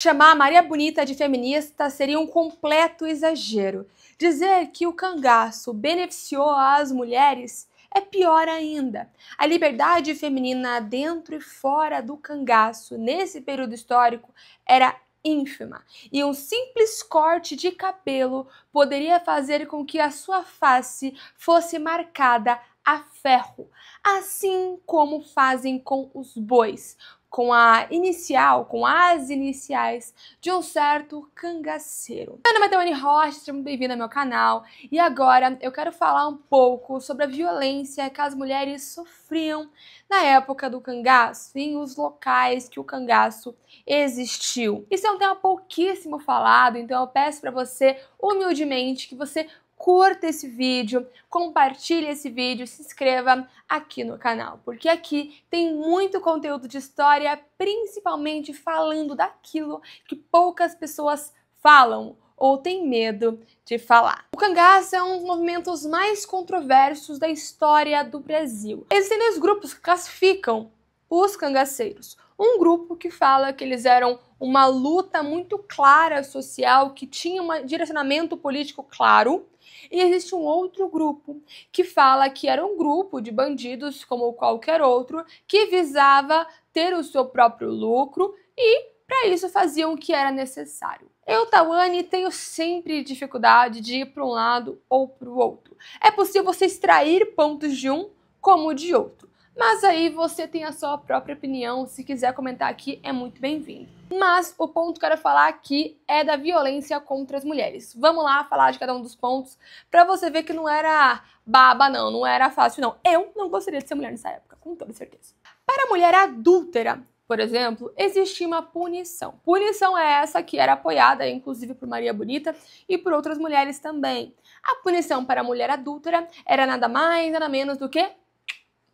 Chamar Maria Bonita de feminista seria um completo exagero. Dizer que o cangaço beneficiou as mulheres é pior ainda. A liberdade feminina dentro e fora do cangaço, nesse período histórico, era ínfima. E um simples corte de cabelo poderia fazer com que a sua face fosse marcada a ferro, assim como fazem com os bois, com as iniciais de um certo cangaceiro. Meu nome é Tawane Rocha, seja muito bem-vindo ao meu canal. E agora eu quero falar um pouco sobre a violência que as mulheres sofriam na época do cangaço, em os locais que o cangaço existiu. Isso é um tema pouquíssimo falado, então eu peço para você, humildemente, que você curta esse vídeo, compartilhe esse vídeo, se inscreva aqui no canal, porque aqui tem muito conteúdo de história, principalmente falando daquilo que poucas pessoas falam ou têm medo de falar. O cangaço é um dos movimentos mais controversos da história do Brasil. Existem dois grupos que classificam os cangaceiros. Um grupo que fala que eles eram uma luta muito clara social, que tinha um direcionamento político claro, e existe um outro grupo que fala que era um grupo de bandidos como qualquer outro, que visava ter o seu próprio lucro e para isso faziam o que era necessário. Eu, Tawane, tenho sempre dificuldade de ir para um lado ou para o outro. É possível você extrair pontos de um como de outro. Mas aí você tem a sua própria opinião, se quiser comentar aqui é muito bem-vindo. Mas o ponto que eu quero falar aqui é da violência contra as mulheres. Vamos lá falar de cada um dos pontos pra você ver que não era baba não era fácil não. Eu não gostaria de ser mulher nessa época, com toda certeza. Para a mulher adúltera, por exemplo, existia uma punição. Punição é essa que era apoiada, inclusive, por Maria Bonita e por outras mulheres também. A punição para a mulher adúltera era nada mais, nada menos do que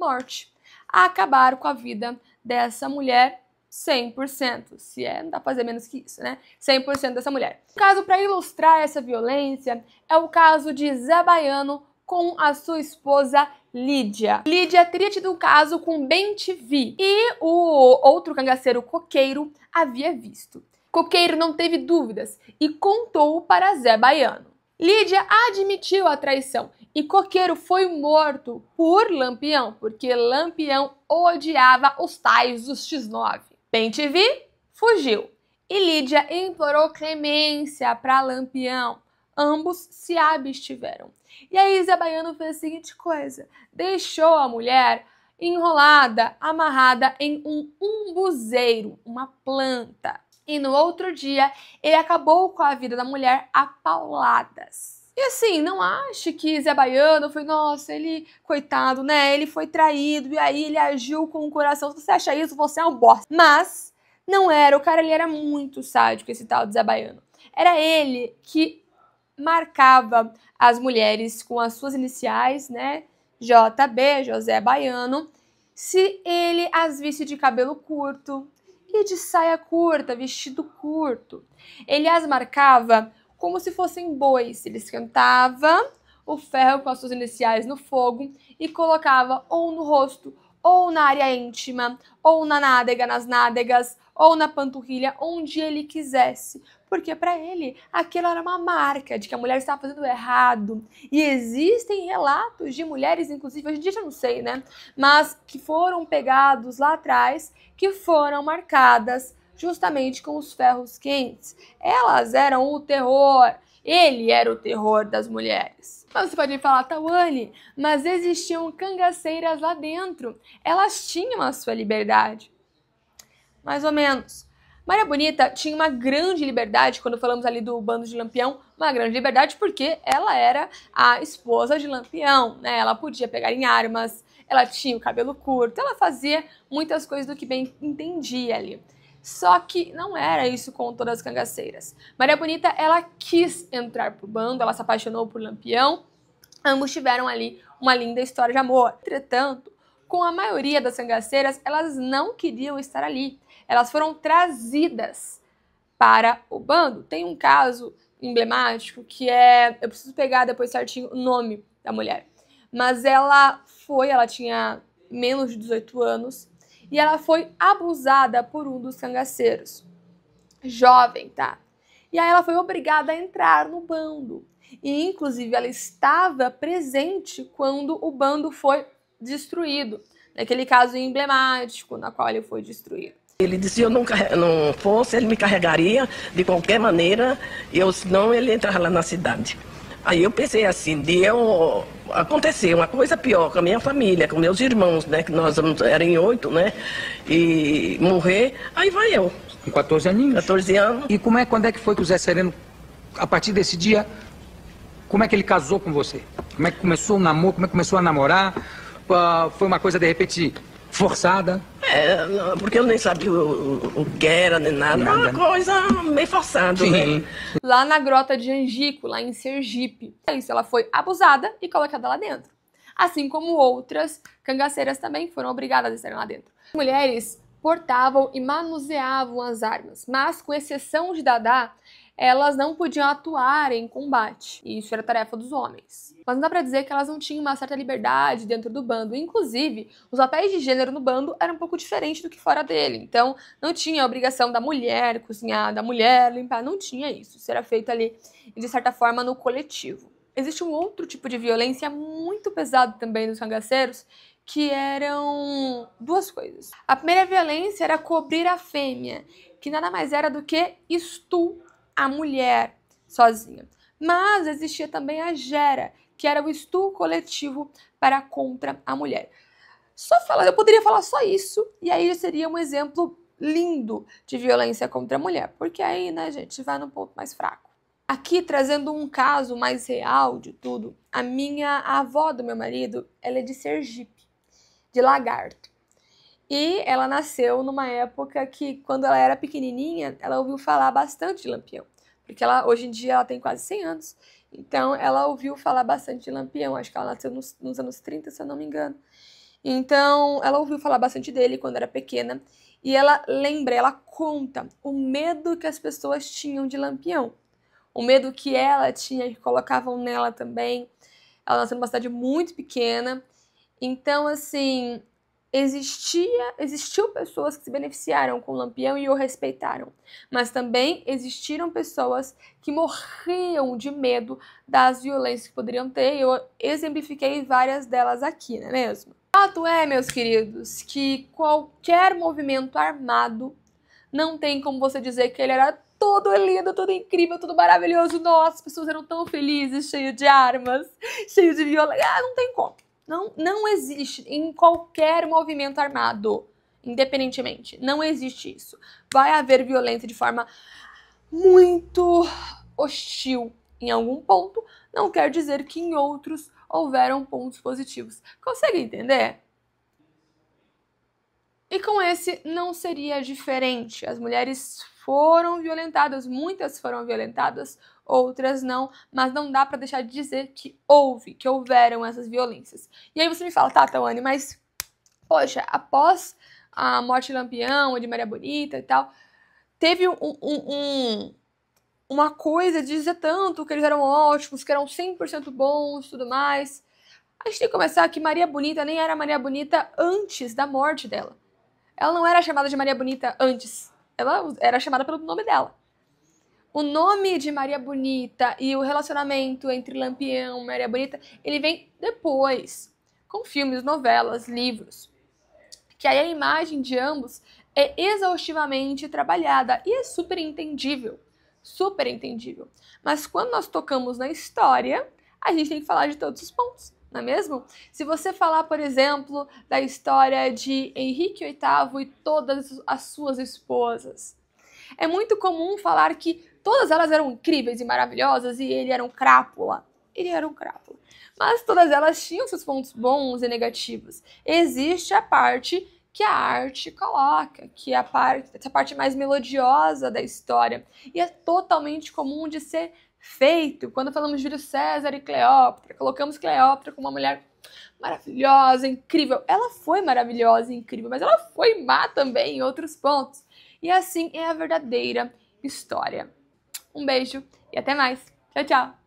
morte. A acabar com a vida dessa mulher 100%. Não dá pra fazer menos que isso, né? 100% dessa mulher. O caso para ilustrar essa violência é o caso de Zé Baiano com a sua esposa Lídia. Lídia teria tido um caso com Bem-te-vi e o outro cangaceiro Coqueiro havia visto. Coqueiro não teve dúvidas e contou para Zé Baiano. Lídia admitiu a traição e Coqueiro foi morto por Lampião, porque Lampião odiava os tais dos X9. Bem-te-vi fugiu e Lídia implorou clemência para Lampião. Ambos se abstiveram. E aí Zé Baiano fez a seguinte coisa: deixou a mulher enrolada, amarrada em um umbuzeiro, uma planta. E no outro dia, ele acabou com a vida da mulher a pauladas. E assim, não ache que Zé Baiano foi, nossa, ele, coitado, né? Ele foi traído e aí ele agiu com o coração. Se você acha isso, você é um bosta. Mas não era, o cara ele era muito sádico, esse tal de Zé Baiano. Era ele que marcava as mulheres com as suas iniciais, né? JB, José Baiano, se ele as visse de cabelo curto e de saia curta, vestido curto. Ele as marcava como se fossem bois. Ele esquentava o ferro com as suas iniciais no fogo e colocava ou no rosto, ou na área íntima, ou na nádega, nas nádegas, ou na panturrilha, onde ele quisesse. Porque para ele, aquilo era uma marca de que a mulher estava fazendo errado. E existem relatos de mulheres, inclusive, hoje em dia já não sei, né? Mas que foram pegados lá atrás, que foram marcadas justamente com os ferros quentes. Elas eram o terror. Ele era o terror das mulheres. Mas você pode falar, Tawane, mas existiam cangaceiras lá dentro. Elas tinham a sua liberdade. Mais ou menos. Maria Bonita tinha uma grande liberdade, quando falamos ali do bando de Lampião, uma grande liberdade porque ela era a esposa de Lampião, né? Ela podia pegar em armas, ela tinha o cabelo curto, ela fazia muitas coisas do que bem entendia ali. Só que não era isso com todas as cangaceiras. Maria Bonita, ela quis entrar pro bando, ela se apaixonou por Lampião, ambos tiveram ali uma linda história de amor. Entretanto, com a maioria das cangaceiras, elas não queriam estar ali. Elas foram trazidas para o bando. Tem um caso emblemático que é... Eu preciso pegar depois certinho o nome da mulher. Mas ela tinha menos de 18 anos e ela foi abusada por um dos cangaceiros. jovem, tá? E aí ela foi obrigada a entrar no bando. E, inclusive, ela estava presente quando o bando foi destruído. Naquele caso emblemático na qual ele foi destruído. Ele disse que se eu não fosse, ele me carregaria de qualquer maneira, senão ele entrava lá na cidade. Aí eu pensei assim, acontecer uma coisa pior com a minha família, com meus irmãos, né, que nós éramos em 8, né, e morrer, aí vai eu. Com 14 aninhos? 14 anos. E quando é que foi que o Zé Sereno, a partir desse dia, como é que ele casou com você? Como é que começou o namoro, como é que começou a namorar? Foi uma coisa, de repente, forçada? Porque eu nem sabia o que era, nem nada. Uma coisa meio forçada, sim, né? Lá na Grota de Angico, lá em Sergipe. É isso, ela foi abusada e colocada lá dentro. Assim como outras cangaceiras também foram obrigadas a estarem lá dentro. Mulheres portavam e manuseavam as armas, mas com exceção de Dadá, elas não podiam atuar em combate. E isso era tarefa dos homens. Mas não dá pra dizer que elas não tinham uma certa liberdade dentro do bando. Inclusive, os papéis de gênero no bando eram um pouco diferentes do que fora dele. Então, não tinha a obrigação da mulher cozinhar, da mulher limpar. Não tinha isso. Isso era feito ali, de certa forma, no coletivo. Existe um outro tipo de violência muito pesado também dos cangaceiros, que eram duas coisas. A primeira violência era cobrir a fêmea, que nada mais era do que a mulher sozinha. Mas existia também a gera, que era o estupro coletivo para contra a mulher. Eu poderia falar só isso, e aí seria um exemplo lindo de violência contra a mulher, porque aí, né, gente, vai no ponto mais fraco. Aqui, trazendo um caso mais real de tudo, a avó do meu marido, ela é de Sergipe, de Lagarto. E ela nasceu numa época que, quando ela era pequenininha, ela ouviu falar bastante de Lampião. Porque hoje em dia ela tem quase 100 anos. Então, ela ouviu falar bastante de Lampião. Acho que ela nasceu nos anos 30, se eu não me engano. Então, ela ouviu falar bastante dele quando era pequena. E ela conta o medo que as pessoas tinham de Lampião. O medo que ela tinha, que colocavam nela também. Ela nasceu numa cidade muito pequena. Então, assim, existiu pessoas que se beneficiaram com o Lampião e o respeitaram. Mas também existiram pessoas que morriam de medo das violências que poderiam ter. E eu exemplifiquei várias delas aqui, não é mesmo? O fato é, meus queridos, que qualquer movimento armado não tem como você dizer que ele era todo lindo, todo incrível, todo maravilhoso. Nossa, as pessoas eram tão felizes, cheios de armas, cheios de violência. Não tem como. Não existe em qualquer movimento armado, independentemente. Não existe isso. Vai haver violência de forma muito hostil em algum ponto. Não quer dizer que em outros houveram pontos positivos. Consegue entender? E com esse não seria diferente. As mulheres foram violentadas, muitas foram violentadas, outras não, mas não dá pra deixar de dizer que houveram essas violências. E aí você me fala, tá, Tawane, mas, poxa, após a morte de Lampião, de Maria Bonita e tal, teve uma coisa de dizer tanto que eles eram ótimos, que eram 100% bons e tudo mais. A gente tem que começar que Maria Bonita nem era Maria Bonita antes da morte dela. Ela não era chamada de Maria Bonita antes. Ela era chamada pelo nome dela. O nome de Maria Bonita e o relacionamento entre Lampião e Maria Bonita, ele vem depois, com filmes, novelas, livros. Que aí a imagem de ambos é exaustivamente trabalhada e é super entendível. Super entendível. Mas quando nós tocamos na história, a gente tem que falar de todos os pontos. Não é mesmo? Se você falar, por exemplo, da história de Henrique VIII e todas as suas esposas, é muito comum falar que todas elas eram incríveis e maravilhosas e ele era um crápula. Ele era um crápula. Mas todas elas tinham seus pontos bons e negativos. Existe a parte que a arte coloca, que é essa parte mais melodiosa da história. E é totalmente comum de ser feito. Quando falamos de Júlio César e Cleópatra, colocamos Cleópatra como uma mulher maravilhosa, incrível. Ela foi maravilhosa e incrível, mas ela foi má também em outros pontos. E assim é a verdadeira história. Um beijo e até mais. Tchau, tchau!